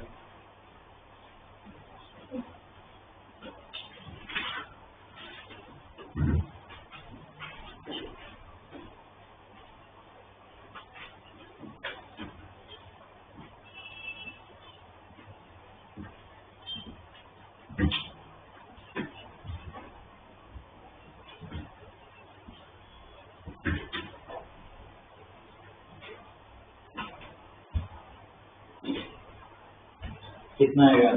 कितना आएगा?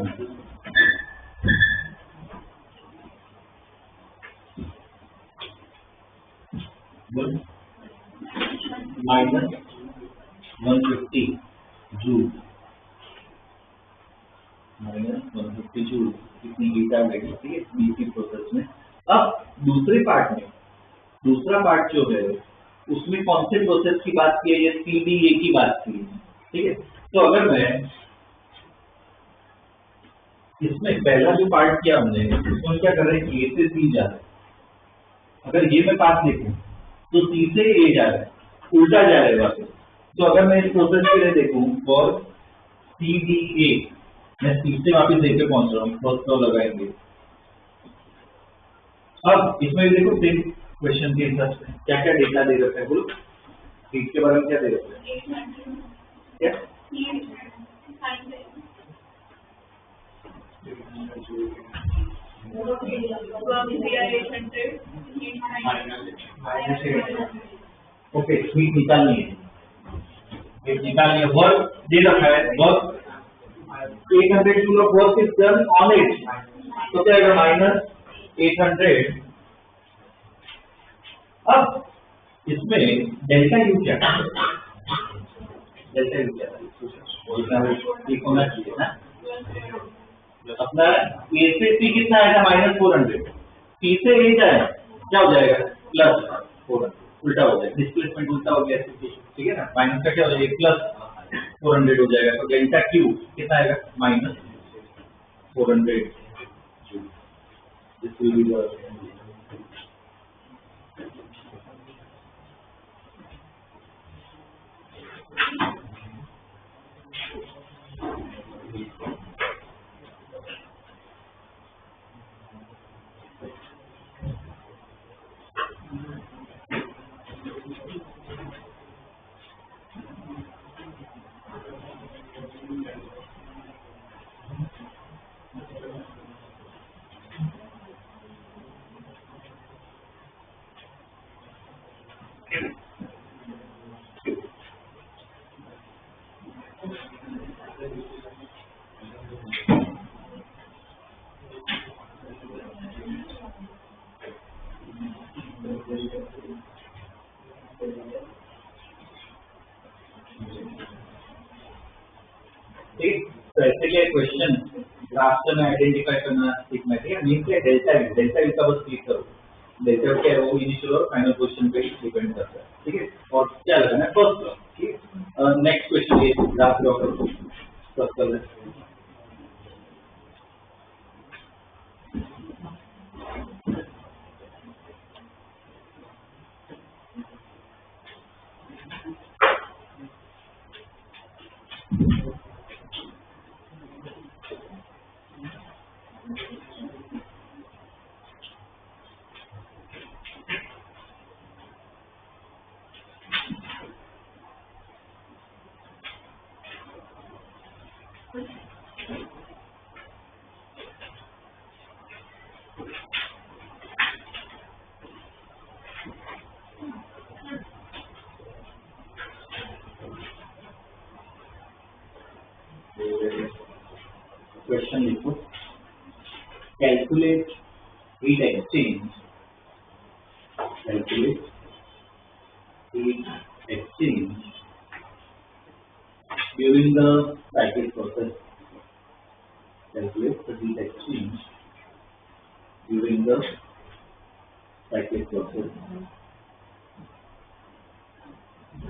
-150 जूल, -150 जूल कितनी हीट आ गई? ठीक है, बीसी प्रोसेस में। अब दूसरे पार्ट में, दूसरा पार्ट जो है उसमें कौन से प्रोसेस की बात की है? ये सीडीए की बात की है, ठीक है। तो अगर मैं इसमें पहला जो पार्ट किया हमने, उसमें क्या कर रहे हैं? ए से सी जा रहा है। अगर ये मैं पास देखूं तो सी से ए जा रहा है, उल्टा जा रहा है वापस। तो अगर मैं इस प्रोसेस के लिए देखूं और सी डी ए, मैं सी से वापस ए पे पहुंच रहा हूँ, फर्स्ट लॉ लगाएंगे। अब इसमें देखो सेम क्वेश्चन के हिसाब से क्या क्या डेटा दे रखा है, बोलो हीट के बारे में क्या दे रखा है? क्या ओके, हीट निकालनी है, हीट निकालनी है। वर्क दे रखा है, work 800 joule of work is done on it, तो क्या आएगा? -800। अब इसमें डेल्टा यू क्या है? डेल्टा यू क्या है? ठीक होना चाहिए ना अपना। ए से सी कितना आएगा? -400। सी से ए जाए क्या हो जाएगा? +400, उल्टा हो जाएगा, डिस्प्लेसमेंट उल्टा हो गया, ठीक है ना। माइनस का क्या हो जाएगा? +400 हो जाएगा। तो डेल्टा क्यू कितना आएगा? -400। This will be the basically question graph में आइडेंटिफाई करना सीखना चाहिए। मीन क्या डेल्टा यू का बस क्लिक करो, डेल्टा क्या है वो इनिशियल और फाइनल पोजीशन पे डिपेंड करता है, ठीक है। और क्या लगाना है फर्स्ट ग्राफ, ठीक है। नेक्स्ट क्वेश्चन ये ग्राफ ड्रॉ करो फर्स्ट कलर। क्वेश्चन लिखो, calculate heat exchange, calculate heat exchange during the cycle process, calculate the heat exchange during the cycle process.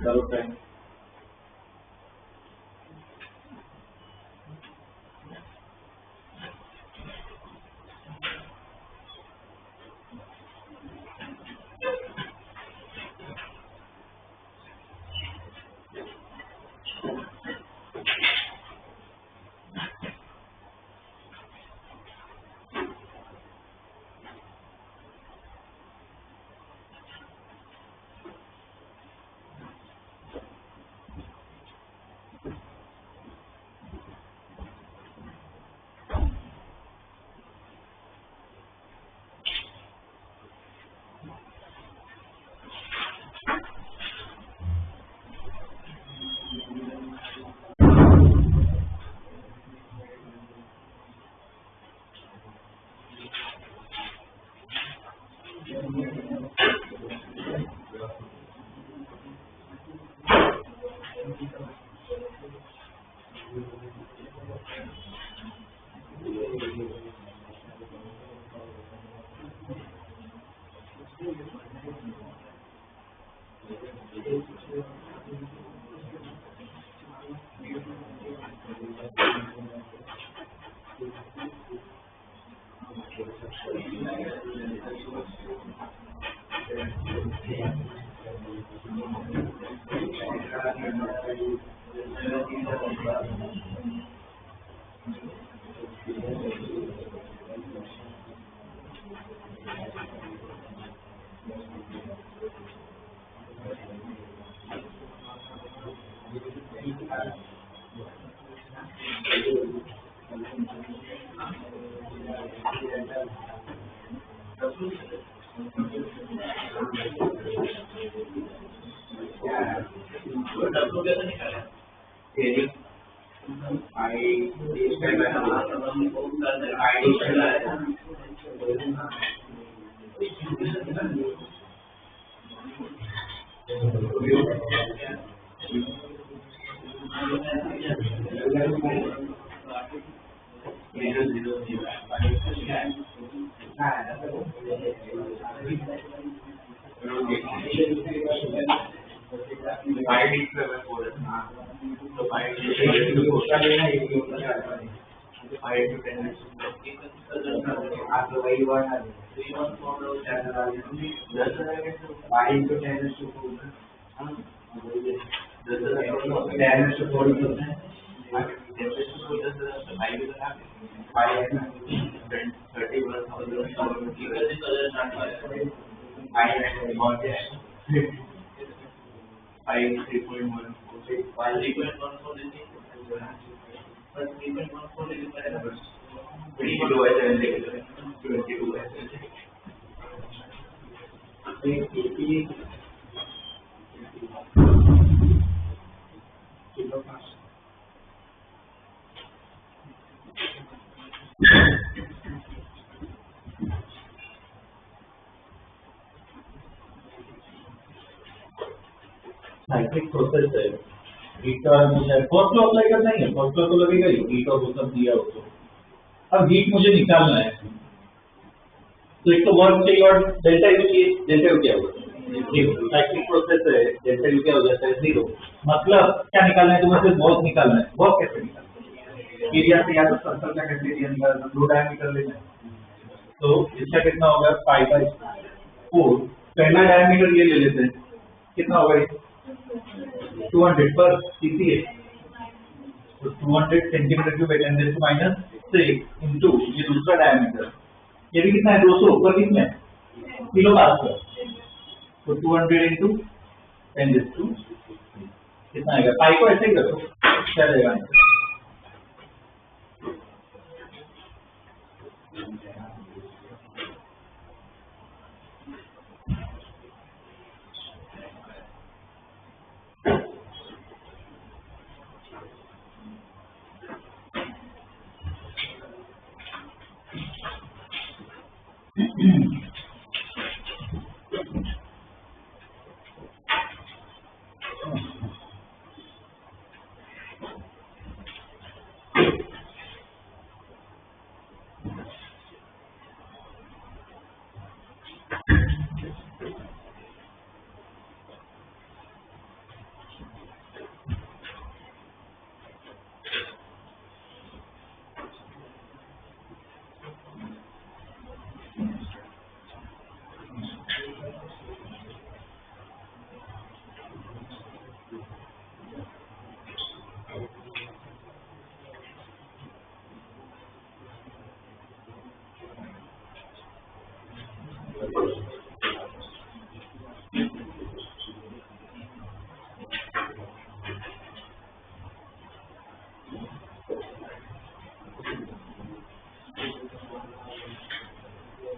करो टाइम। साइक्लिक प्रोसेस है, हीट का मुझे first law apply करना ही है, first law तो लगेगा ही, हीट और वो सब दिया उसको। अब हीट मुझे निकालना है, तो एक तो वर्क चाहिए और डेल्टा यू चाहिए। डेल्टा यू क्या होगा, साइक्लिक प्रोसेस है, डेल्टा यू क्या हो जाता है 0। मतलब क्या निकालना है, तुम्हें सिर्फ वर्क निकालना है। वर्क कैसे निकालना है, एरिया से या तो सर्कल का कैसे एरिया निकालना, 2 डायमीटर लेना है, तो इसका कितना होगा पाई बाई 4। पहला डायमीटर ये ले लेते हैं, कितना होगा ये 200 पर सीसी है, तो 200 सेंटीमीटर क्यूब 10⁻⁶ इंटू ये दूसरा डायमीटर, ये भी कितना है 200 पर कितने किलो पास्कल, तो 200 इंटू 10⁻, कितना आएगा। पाई को ऐसे ही रखो, क्या रहेगा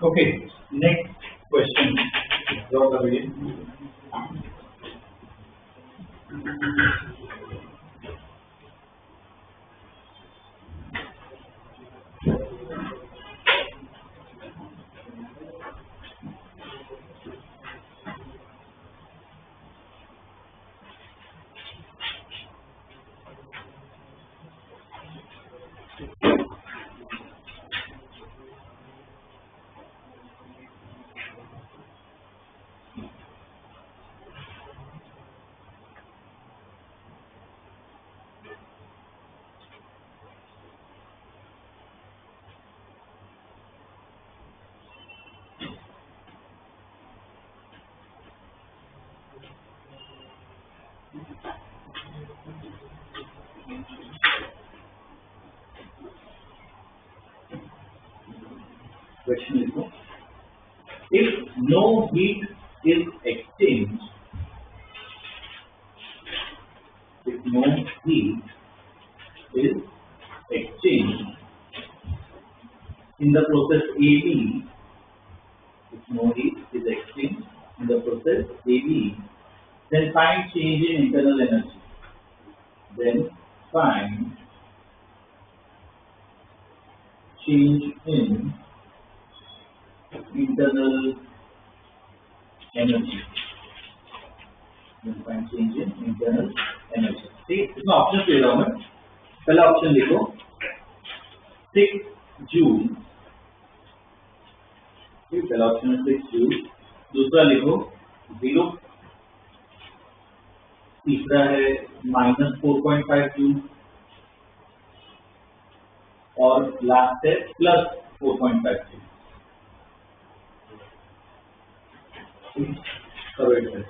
ओके। नेक्स्ट क्वेश्चन ड्रॉ कर लीजिए। Question लिखो, if no heat is exchanged, if no heat is exchanged in the process AB, if no heat is exchanged in the process AB, then find change in internal energy. Then find change in internal energy. Then find change in internal energy. ठीक, इसमें option दे रहा हूं मैं। पहला option लिखो 6 joule, ठीक, पहला option है 6 जूल। दूसरा लिखो 0, तीसरा है -4.5 जूल और लास्ट है +4.5 जूल। करेक्ट है।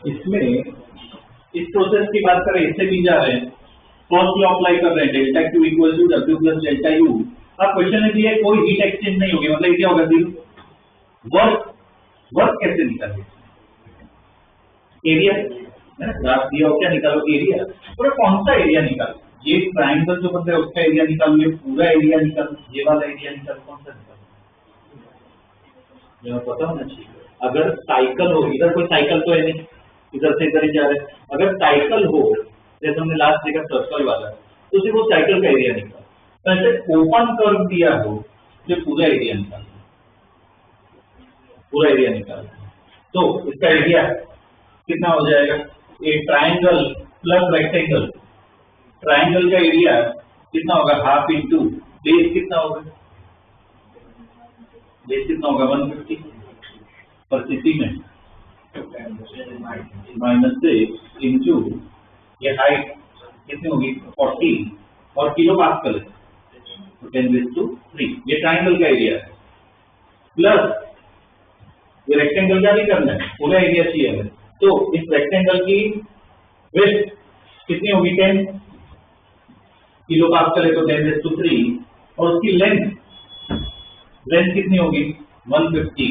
इसमें इस प्रोसेस की बात करें, इससे भी जा रहे हैं, फर्स्ट लॉ अप्लाई कर रहे हैं, delta Q equal to W plus delta U. अब क्वेश्चन है कि कोई हीट एक्सचेंज नहीं होगी, मतलब क्या होगा, वर्क वर्क कैसे निकालेंगे, एरिया है ना, ग्राफ दिया हो, क्या निकालो, एरिया। और कौन सा एरिया निकालो, ये ट्राइंगल जो बनता है उसका एरिया निकालो, ये पूरा एरिया निकालो, ये वाला एरिया निकालो, कौन सा निकालो, ये पता होना चाहिए। अगर साइकिल हो, इधर कोई साइकिल तो है नहीं, इधर से इधर ही जा रहे हैं, अगर साइकिल हो जैसे हमने लास्ट देखा सर्कल वाला, तो सिर्फ वो साइकिल का एरिया निकाल। तो ऐसे ओपन कर्व दिया हो तो पूरा एरिया निकाल, पूरा एरिया निकाल। तो इसका एरिया कितना हो जाएगा, एक ट्राइंगल प्लस रेक्टेंगल, ट्राइंगल का एरिया कितना होगा, हाफ इंटू बेस कितना होगा, बेस कितना होगा 150, परिस्थिति में -6 इंटू ये हाइट कितनी होगी 40 और किलो पास्कल तो 10⁻3, ये ट्राइंगल का एरिया है। प्लस ये रेक्टेंगल का भी करना है, पूरा एरिया चाहिए हमें, तो इस रेक्टेंगल की विड्थ कितनी होगी 10 किलो पास्कल है, तो 10⁻3 और उसकी लेंथ कितनी होगी 150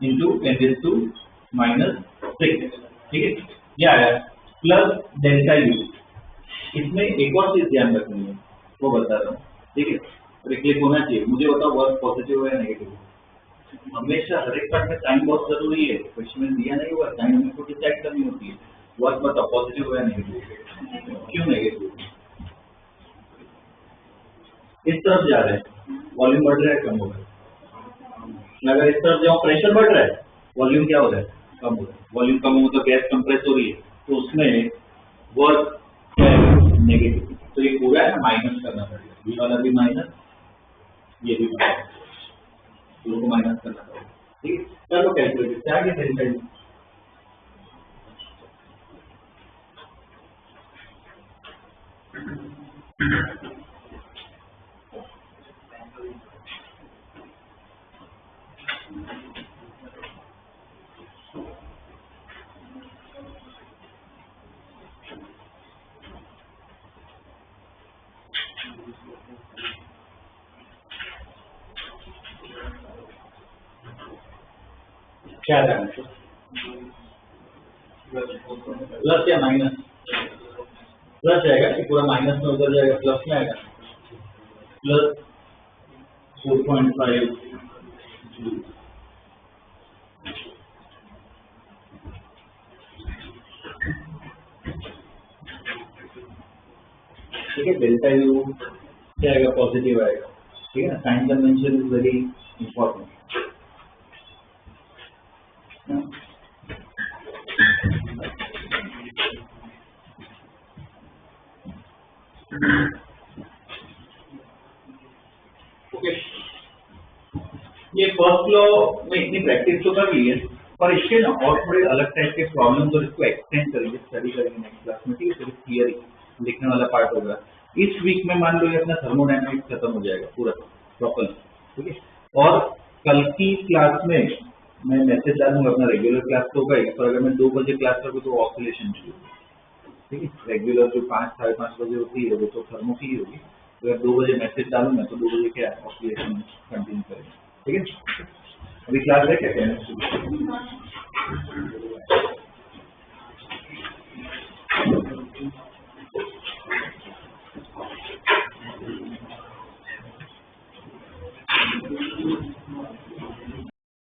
इंटू 10⁻⁻6, ठीक है, ये आया। प्लस डेल्टा यू, इसमें एक और चीज ध्यान रखनी है, वो बता रहा हूँ, ठीक है, और क्लिक होना चाहिए। मुझे बताओ वर्क पॉजिटिव है या नेगेटिव, हमेशा हर एक पार्ट में साइन बहुत जरूरी है, क्वेश्चन में दिया नहीं हुआ, साइन हमें को डिसाइड करनी होती है। वर्क बताओ पॉजिटिव है या नेगेटिव, क्यों नेगेटिव, इस तरफ जा रहे हैं वॉल्यूम बढ़ रहा है कम हो रहा है, अगर इस तरफ जाओ प्रेशर बढ़ रहा है, वॉल्यूम क्या हो रहा है, कम हो रहा है। वॉल्यूम कम हो तो गैस कंप्रेस हो रही है, तो उसमें वर्क नेगेटिव, तो ये पूरा है माइनस करना पड़ेगा, ये वाला भी माइनस, ये भी माइनस, दोनों को माइनस करना पड़ेगा, ठीक है। चलो कैलकुलेट क्या आगे डेल्टा क्या था प्लस या माइनस? प्लस आएगा कि पूरा माइनस में उधर जाएगा, प्लस में आएगा, प्लस 4.5 जूल। ठीक है, डेल्टा यू क्या आएगा? पॉजिटिव आएगा। ठीक है ना, sign convention is very important. Okay, ये फर्स्ट लॉ में इतनी प्रैक्टिस तो कर ली है, पर इसके ना और थोड़े अलग टाइप के प्रॉब्लम्स और इसको एक्सटेंड करेंगे, स्टडी करेंगे नेक्स्ट क्लास में। ठीक है, सिर्फ थियरी लिखने वाला पार्ट होगा। इस वीक में मान लो ये अपना थर्मोडायनामिक्स खत्म हो जाएगा पूरा प्रॉपर। ठीक है, और कल की क्लास में मैं मैसेज डालूंगा, अपना रेगुलर क्लास तो होगा ही, पर अगर मैं 2 बजे क्लास करूँ तो ऑसिलेशन शुरू होगी। ठीक है, रेगुलर जो 5 साढ़े 5 बजे होती है वो तो थर्मो की ही होगी। अगर 2 बजे मैसेज डालूंगा तो 2 बजे क्या ऑसिलेशन कंटिन्यू करेंगे। ठीक है, अभी क्लास है क्या?